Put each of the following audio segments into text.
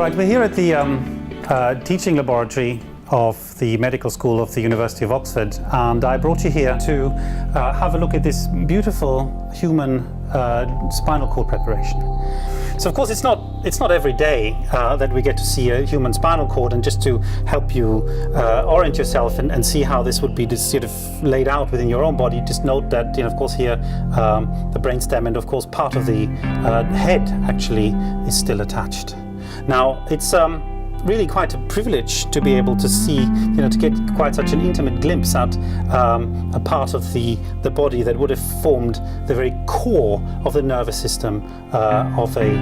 right, we're here at the teaching laboratory of the medical school of the University of Oxford, and I brought you here to have a look at this beautiful human spinal cord preparation. So of course it's not every day that we get to see a human spinal cord, and just to help you orient yourself and see how this would be just sort of laid out within your own body, just note that, of course here the brainstem and of course part of the head actually is still attached. Now it's really quite a privilege to be able to see, to get quite such an intimate glimpse at a part of the body that would have formed the very core of the nervous system of a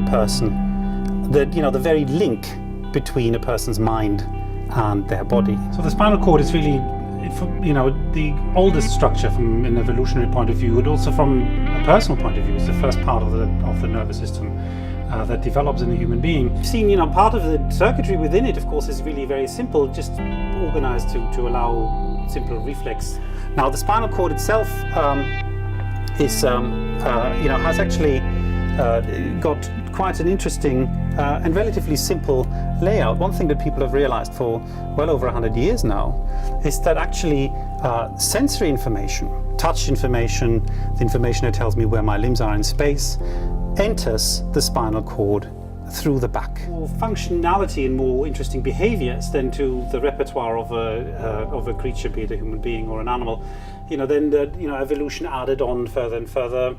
person. The very link between a person's mind and their body. So the spinal cord is really, the oldest structure from an evolutionary point of view, and also from a personal point of view. It's the first part of the nervous system that develops in a human being. You've seen, part of the circuitry within it, of course, is really very simple, just organized to allow simple reflex. Now, the spinal cord itself has actually got quite an interesting and relatively simple layout. One thing that people have realized for well over 100 years now is that actually sensory information, touch information, the information that tells me where my limbs are in space, enters the spinal cord through the back. More functionality and more interesting behaviors than to the repertoire of a creature, be it a human being or an animal. Then evolution added on further and further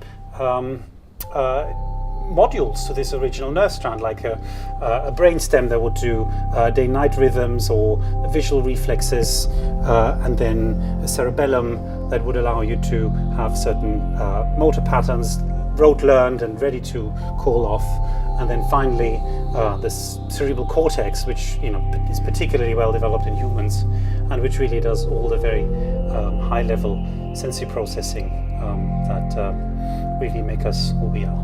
modules to this original nerve strand, like a brainstem that would do day-night rhythms or visual reflexes, and then a cerebellum that would allow you to have certain motor patterns rote learned and ready to call off, and then finally this cerebral cortex, which is particularly well developed in humans, and which really does all the very high-level sensory processing that really make us who we are.